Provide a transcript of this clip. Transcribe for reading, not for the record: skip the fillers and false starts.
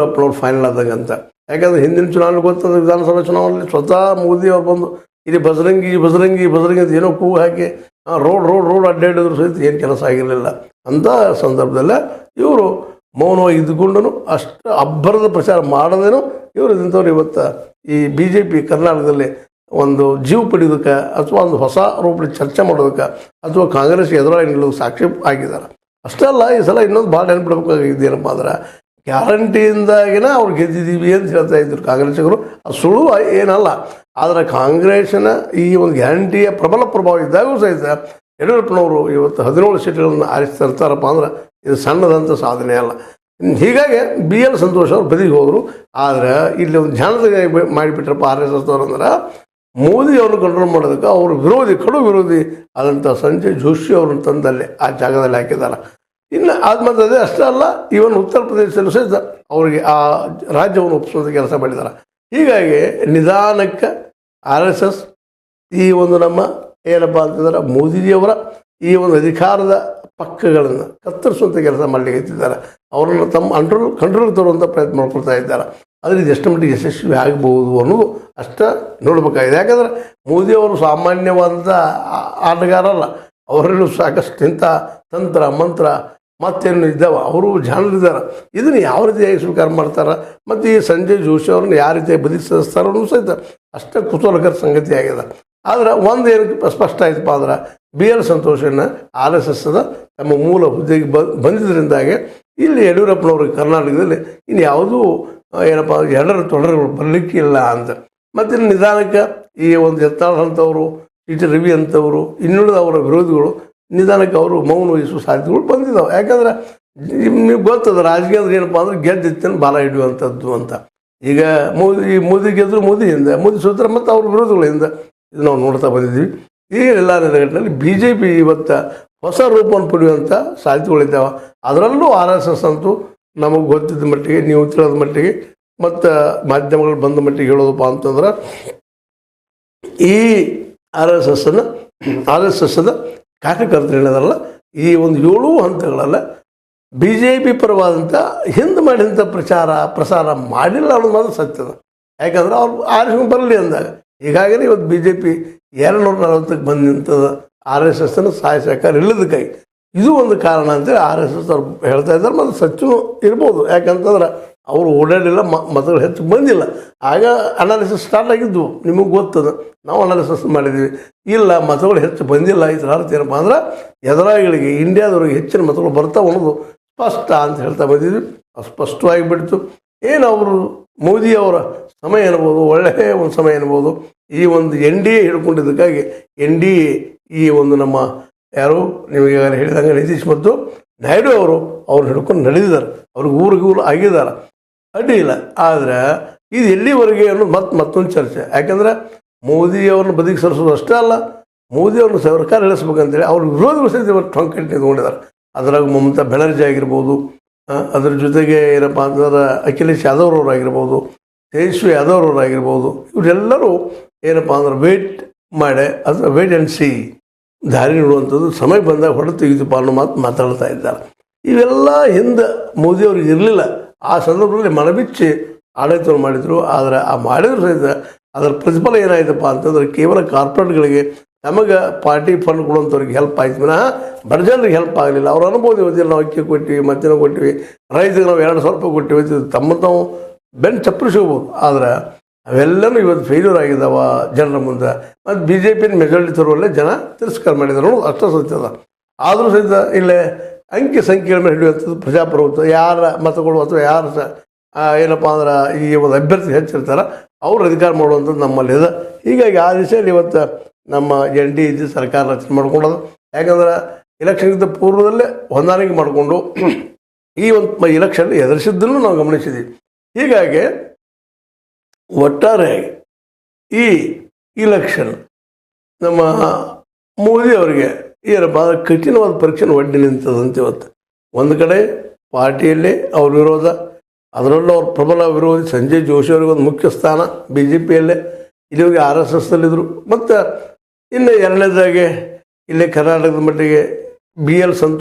ಯಡಿಯೂರಪ್ಪನವ್ರು ಫೈನಲ್ ಆದಾಗ ಅಂತ. ಯಾಕಂದರೆ ಹಿಂದಿನ ಚುನಾವಣೆ ಗೊತ್ತದ, ವಿಧಾನಸಭಾ ಚುನಾವಣೆಯಲ್ಲಿ ಸ್ವತಃ ಮೋದಿ ಅವ್ರು ಬಂದು ಇಲ್ಲಿ ಬಜರಂಗಿ ಅಂತ ಏನೋ ಕೂಗು ಹಾಕಿ ರೋಡ್ ಅಡ್ಡಾಡಿದ್ರು ಸಹಿತ ಏನು ಕೆಲಸ ಆಗಿರಲಿಲ್ಲ. ಅಂಥ ಸಂದರ್ಭದಲ್ಲೇ ಇವರು ಮೌನವಾಗಿ ಇದ್ದುಕೊಂಡು ಅಷ್ಟು ಅಬ್ಬರದ ಪ್ರಚಾರ ಮಾಡದೇನೋ ಇವರು ಇಂಥವ್ರು ಇವತ್ತು ಈ BJP ಕರ್ನಾಟಕದಲ್ಲಿ ಒಂದು ಜೀವ ಪಡೆಯೋದಕ್ಕೆ ಅಥವಾ ಒಂದು ಹೊಸ ರೂಪದಲ್ಲಿ ಚರ್ಚೆ ಮಾಡೋದಕ್ಕೆ ಅಥವಾ ಕಾಂಗ್ರೆಸ್ಗೆ ಎದುರಾಗಿ ನಿಲ್ಲೋದು ಸಾಕ್ಷಿ ಆಗಿದ್ದಾರೆ. ಅಷ್ಟೇ ಅಲ್ಲ, ಈ ಸಲ ಇನ್ನೊಂದು ಭಾಳ ನೆನಪಿಡಬೇಕಾಗಿದ್ದು ಏನಪ್ಪ ಅಂದ್ರೆ, ಗ್ಯಾರಂಟಿಯಿಂದಾಗಿನ ಅವ್ರು ಗೆದ್ದಿದ್ದೀವಿ ಅಂತ ಹೇಳ್ತಾ ಇದ್ರು ಕಾಂಗ್ರೆಸ್ಸಿಗರು. ಅದು ಸುಳ್ಳು ಏನಲ್ಲ. ಆದರೆ ಕಾಂಗ್ರೆಸ್ಸಿನ ಈ ಒಂದು ಗ್ಯಾರಂಟಿಯ ಪ್ರಬಲ ಪ್ರಭಾವ ಇದ್ದಾಗೂ ಸಹಿತ ಯಡಿಯೂರಪ್ಪನವರು ಇವತ್ತು 17 ಸೀಟ್ಗಳನ್ನು ಆರಿಸಿ ತರ್ತಾರಪ್ಪ ಅಂದ್ರೆ ಇದು ಸಣ್ಣದಂಥ ಸಾಧನೆ ಅಲ್ಲ. ಹೀಗಾಗಿ BL ಸಂತೋಷ್ ಅವರು ಬದಿಗೆ ಹೋದರು. ಆದರೆ ಇಲ್ಲಿ ಒಂದು ಜಾಣದ ಮಾಡಿಬಿಟ್ರಪ್ಪ RSS ಅವರು ಅಂದ್ರೆ, ಮೋದಿ ಅವ್ರನ್ನ ಕಂಟ್ರೋಲ್ ಮಾಡೋದಕ್ಕೆ ಅವರು ಕಡು ವಿರೋಧಿ ಆದಂಥ ಸಂಜಯ್ ಜೋಶಿ ಅವ್ರನ್ನ ತಂದಲ್ಲಿ ಆ ಜಾಗದಲ್ಲಿ ಹಾಕಿದ್ದಾರೆ. ಇನ್ನು ಆದ್ಮೇಲೆ ಅಷ್ಟೇ ಅಲ್ಲ, ಇವನ್ ಉತ್ತರ ಪ್ರದೇಶದಲ್ಲೂ ಸಹಿತ ಅವರಿಗೆ ಆ ರಾಜ್ಯವನ್ನು ಒಪ್ಪಿಸುವಂಥ ಕೆಲಸ ಮಾಡಿದ್ದಾರೆ. ಹೀಗಾಗಿ ನಿಧಾನಕ್ಕೆ RSS ಈ ಒಂದು ನಮ್ಮ ಏನಪ್ಪ ಅಂತಂದ್ರೆ ಮೋದಿಜಿಯವರ ಈ ಒಂದು ಅಧಿಕಾರದ ಪಕ್ಕಗಳನ್ನು ಕತ್ತರಿಸುವಂಥ ಕೆಲಸ ಮಾಡಲಿಕ್ಕೆ ಅವರನ್ನು ತಮ್ಮ ಕಂಟ್ರೋಲ್ ತರುವಂಥ ಪ್ರಯತ್ನ ಮಾಡ್ಕೊಳ್ತಾ ಇದ್ದಾರೆ. ಆದರೆ ಇದು ಎಷ್ಟು ಮಟ್ಟಿಗೆ ಯಶಸ್ವಿ ಆಗ್ಬೋದು ಅನ್ನೋದು ಅಷ್ಟೇ ನೋಡಬೇಕಾಗಿದೆ. ಯಾಕಂದರೆ ಮೋದಿಯವರು ಸಾಮಾನ್ಯವಾದಂಥ ಆಟಗಾರ ಅಲ್ಲ. ಅವರಲ್ಲೂ ಸಾಕಷ್ಟು ಇಂಥ ತಂತ್ರ ಮಂತ್ರ ಮತ್ತೇನು ಇದ್ದಾವೆ, ಅವರು ಜಾಣರಿದ್ದಾರೆ. ಇದನ್ನು ಯಾವ ರೀತಿಯಾಗಿ ಸ್ವೀಕಾರ ಮಾಡ್ತಾರೆ ಮತ್ತು ಈ ಸಂಜಯ್ ಜೋಶಿ ಅವ್ರನ್ನ ಯಾವ ರೀತಿಯಾಗಿ ಬದುಕಿಸ್ತಾರೋ ಅನ್ನೋ ಸಹಿತ ಅಷ್ಟೇ ಕುತೂಹಲಕರ ಸಂಗತಿ ಆಗಿದೆ. ಆದರೆ ಒಂದು ಏನಕ್ಕೆ ಸ್ಪಷ್ಟ ಆಯ್ತಪ್ಪ ಅಂದ್ರೆ, BL ಸಂತೋಷನ RSSದ ತಮ್ಮ ಮೂಲ ಹುದ್ದೆಗೆ ಬಂದಿದ್ದರಿಂದಾಗಿ ಇಲ್ಲಿ ಯಡಿಯೂರಪ್ಪನವ್ರಿಗೆ ಕರ್ನಾಟಕದಲ್ಲಿ ಇನ್ನು ಯಾವುದೂ ಏನಪ್ಪ ತೊಡರುಗಳು ಬರಲಿಕ್ಕಿಲ್ಲ ಅಂತ. ಮತ್ತು ಇನ್ನು ನಿಧಾನಕ್ಕೆ ಈ ಒಂದು ಎತ್ತಾಳ್ ಅಂಥವರು, TT ರವಿ ಅಂಥವರು, ಇನ್ನುಳಿದ ಅವರ ವಿರೋಧಿಗಳು ನಿಧಾನಕ್ಕೆ ಅವರು ಮೌನ ವಹಿಸುವ ಸಾಧ್ಯತೆಗಳು ಬಂದಿದ್ದಾವೆ. ಯಾಕಂದರೆ ನೀವು ಗೊತ್ತದ ರಾಜಕೀಯ ಏನಪ್ಪ ಅಂದ್ರೆ ಗೆದ್ದಿತ್ತನ್ನು ಬಾಲ ಹಿಡಿಯುವಂಥದ್ದು ಅಂತ. ಈಗ ಮೋದಿ ಗೆದ್ದರು ಮೋದಿಯಿಂದ, ಮೋದಿ ಸೋತ್ರ ಮತ್ತು ಅವ್ರ ವಿರೋಧಿಗಳಿಂದ ಇದು ನಾವು ನೋಡ್ತಾ ಬಂದಿದ್ದೀವಿ. ಈ ಎಲ್ಲ ನೆಲೆಗಟ್ಟಿನಲ್ಲಿ BJP ಇವತ್ತು ಹೊಸ ರೂಪವನ್ನು ಪಡೆಯುವಂಥ ಸಾಧ್ಯತೆಗಳಿದ್ದಾವೆ. ಅದರಲ್ಲೂ RSS ಅಂತೂ ನಮಗೆ ಗೊತ್ತಿದ್ದ ಮಟ್ಟಿಗೆ, ನೀವು ತಿಳಿದ ಮಟ್ಟಿಗೆ ಮತ್ತು ಮಾಧ್ಯಮಗಳು ಬಂದ ಮಟ್ಟಿಗೆ ಹೇಳೋದಪ್ಪ ಅಂತಂದ್ರೆ, ಈ RSSದ ಕಾರ್ಯಕರ್ತರೇನದಾರಲ್ಲ, ಈ ಒಂದು 7 ಹಂತಗಳಲ್ಲ BJP ಪರವಾದಂಥ ಹಿಂದೆ ಮಾಡಿದಂಥ ಪ್ರಸಾರ ಮಾಡಿಲ್ಲ ಅನ್ನೋದು ಮಾತ್ರ ಸತ್ಯದ. ಯಾಕಂದ್ರೆ ಅವ್ರು ಆರಿಸ್ಕೊಂಡು ಬರಲಿ ಅಂದಾಗ. ಹೀಗಾಗಿ ಇವತ್ತು BJP 240ಕ್ಕೆ ಬಂದು ನಿಂತದ RSSನ ಸಾಯಿಸಕ್ಕೆ ಇಲ್ಲದಕ್ಕಾಗಿ. ಇದು ಒಂದು ಕಾರಣ ಅಂತೇಳಿ RSS ಅವ್ರು ಹೇಳ್ತಾ ಇದ್ದಾರೆ. ಮತ್ತು ಸತ್ಯವೂ ಇರ್ಬೋದು. ಯಾಕಂತಂದ್ರೆ ಅವರು ಓಡಾಡಿಲ್ಲ, ಮತಗಳು ಹೆಚ್ಚು ಬಂದಿಲ್ಲ. ಆಗ ಅನಾಲಿಸಿಸ್ ಸ್ಟಾರ್ಟ್ ಆಗಿದ್ವು, ನಿಮಗೆ ಗೊತ್ತದ, ನಾವು ಅನಾಲಿಸಿಸ್ ಮಾಡಿದ್ವಿ. ಇಲ್ಲ, ಮತಗಳು ಹೆಚ್ಚು ಬಂದಿಲ್ಲ. ಇದರ ಅರ್ಥ ಏನಪ್ಪ ಅಂದ್ರೆ, ಎದುರಾಳಿಗಳಿಗೆ ಇಂಡಿಯಾದವ್ರಿಗೆ ಹೆಚ್ಚಿನ ಮತಗಳು ಬರ್ತಾವೆ ಅನ್ನೋದು ಸ್ಪಷ್ಟ ಅಂತ ಹೇಳ್ತಾ ಬಂದಿದ್ವಿ. ಸ್ಪಷ್ಟವಾಗಿ ಬಿಡ್ತು. ಏನು ಅವರು ಮೋದಿಯವರ ಸಮಯ ಎನ್ಬೋದು, ಒಳ್ಳೆಯ ಒಂದು ಸಮಯ ಎನ್ಬೋದು. ಈ ಒಂದು NDA ಹಿಡ್ಕೊಂಡಿದ್ದಕ್ಕಾಗಿ NDA ಈ ಒಂದು ನಮ್ಮ ಯಾರು ನಿಮಗೆ ಹೇಳಿದಂಗೆ ನಿತೀಶ್ ಮತ್ತು ನಾಯ್ಡು ಅವ್ರು ಹಿಡ್ಕೊಂಡು ನಡೆದಿದ್ದಾರೆ. ಅವ್ರಿಗೆ ಊರು ಆಗಿದ್ದಾರೆ, ಅಡ್ಡಿ ಇಲ್ಲ. ಆದರೆ ಇದು ಎಲ್ಲಿವರೆಗೆ ಅನ್ನೋದು ಮತ್ತೊಂದು ಚರ್ಚೆ. ಯಾಕಂದರೆ ಮೋದಿಯವ್ರನ್ನ ಬದುಕಿ ಸರಿಸೋದು ಅಷ್ಟೇ ಅಲ್ಲ, ಮೋದಿಯವ್ರನ್ನ ಸರ್ಕಾರ ಇಳಿಸ್ಬೇಕಂತೇಳಿ ಅವ್ರ ವಿರೋಧಿಗಳು ಸಹಿತ ಇವರು ಟೊಂಕಟ್ಟು ನಿಂತ್ಕೊಂಡಿದ್ದಾರೆ. ಅದರಾಗ ಮಮತಾ ಬೆನರ್ಜಿ ಆಗಿರ್ಬೋದು, ಅದ್ರ ಜೊತೆಗೆ ಏನಪ್ಪ ಅಂತಂದ್ರೆ ಅಖಿಲೇಶ್ ಯಾದವ್ ಅವರಾಗಿರ್ಬೋದು, ತೇಜಸ್ವಿ ಯಾದವ್ ಅವರಾಗಿರ್ಬೋದು, ಇವರೆಲ್ಲರೂ ಏನಪ್ಪ ಅಂದ್ರೆ ವೇಟ್ ಆ್ಯಂಡ್ ಸಿ ದಾರಿ ನೋಡುವಂಥದ್ದು, ಸಮಯ ಬಂದಾಗ ಹೊಡೆ ತೆಗೆದುಪ್ಪ ಅನ್ನೋ ಮಾತಾಡ್ತಾ ಇದ್ದಾರೆ. ಇವೆಲ್ಲ ಹಿಂದೆ ಮೋದಿಯವ್ರಿಗೆ ಇರಲಿಲ್ಲ. ಆ ಸಂದರ್ಭದಲ್ಲಿ ಮನಬಿಚ್ಚಿ ಆಡಳಿತವನ್ನು ಮಾಡಿದರು. ಆದರೆ ಆ ಮಾಡಿದ್ರು ಸಹಿತ ಅದರ ಪ್ರತಿಫಲ ಏನಾಯ್ತಪ್ಪ ಅಂತಂದ್ರೆ, ಕೇವಲ ಕಾರ್ಪೊರೇಟ್ಗಳಿಗೆ ನಮಗೆ ಪಾರ್ಟಿ ಫಂಡ್ ಕೊಡುವಂಥವ್ರಿಗೆ ಹೆಲ್ಪ್ ಆಯ್ತು ವಿನಃ ಬಡ ಜನರಿಗೆ ಹೆಲ್ಪ್ ಆಗಲಿಲ್ಲ. ಅವ್ರು ಅನುಭವ ಇವತ್ತಿಲ್ಲ. ನಾವು ಅಕ್ಕಿ ಕೊಟ್ಟಿವಿ, ಮತ್ತೇನೋ ಕೊಟ್ಟಿವಿ, ರೈತರಿಗೆ ನಾವು 2,000 ರೂಪಾಯಿ ಕೊಟ್ಟಿವಿ, ತಮ್ಮ ತಾವು ಬೆನ್ನು ಚಪ್ಪರಿಸ್ಕೋಬೋದು. ಆದರೆ ಅವೆಲ್ಲನೂ ಇವತ್ತು ಫೇಲ್ಯೂರ್ ಆಗಿದ್ದಾವ ಜನರ ಮುಂದೆ. ಮತ್ತು BJP ಮೆಜಾರಿಟಿ ತರುವಲ್ಲೇ ಜನ ತಿರಸ್ಕಾರ ಮಾಡಿದ್ರು ಅನ್ನೋದು ಅಷ್ಟೇ ಸತ್ಯದ. ಆದರೂ ಸಹಿತ ಇಲ್ಲೇ ಅಂಕಿ ಸಂಖ್ಯೆಗಳ ಮೇಲೆ ಹಿಡಿಯುವಂಥದ್ದು ಪ್ರಜಾಪ್ರಭುತ್ವ. ಯಾರ ಮತಗಳು ಅಥವಾ ಯಾರು ಏನಪ್ಪ ಅಂದ್ರೆ ಈ ಒಂದು ಅಭ್ಯರ್ಥಿ ಹೆಚ್ಚಿರ್ತಾರೆ ಅವ್ರು ಅಧಿಕಾರ ಮಾಡುವಂಥದ್ದು ನಮ್ಮಲ್ಲಿದೆ. ಹೀಗಾಗಿ ಆ ದಿಶೆಯಲ್ಲಿ ಇವತ್ತು ನಮ್ಮ NDA ಸರ್ಕಾರ ರಚನೆ ಮಾಡ್ಕೊಳ್ಳೋದು. ಯಾಕಂದ್ರೆ ಇಲೆಕ್ಷನ್ಗಿಂತ ಪೂರ್ವದಲ್ಲೇ ಹೊಂದಾಣಿಕೆ ಮಾಡಿಕೊಂಡು ಈ ಒಂದು ಇಲೆಕ್ಷನ್ ಎದುರಿಸಿದ್ದನ್ನು ನಾವು ಗಮನಿಸಿದ್ದೀವಿ. ಹೀಗಾಗಿ ಒಟ್ಟಾರೆಯಾಗಿ ಈ ಇಲೆಕ್ಷನ್ ನಮ್ಮ ಮೋದಿ ಅವರಿಗೆ ಏನಪ್ಪ ಕಠಿಣವಾದ ಪರೀಕ್ಷೆನ ಒಡ್ಡಿ ನಿಂತದಂತೆ. ಇವತ್ತು ಒಂದು ಕಡೆ ಪಾರ್ಟಿಯಲ್ಲಿ ಅವ್ರ ವಿರೋಧ, ಅದರಲ್ಲೂ ಅವ್ರ ಪ್ರಬಲ ವಿರೋಧಿ ಸಂಜಯ್ ಜೋಶಿ ಅವ್ರಿಗೆ ಒಂದು ಮುಖ್ಯ ಸ್ಥಾನ BJPಯಲ್ಲೇ, ಇಲ್ಲಿವರೆಗೆ RSSದಲ್ಲಿದ್ದರು. ಮತ್ತು ಇನ್ನು ಎರಡನೇದಾಗಿ ಇಲ್ಲಿ ಕರ್ನಾಟಕದ ಮಟ್ಟಿಗೆ BL ಸಂತೋಷ್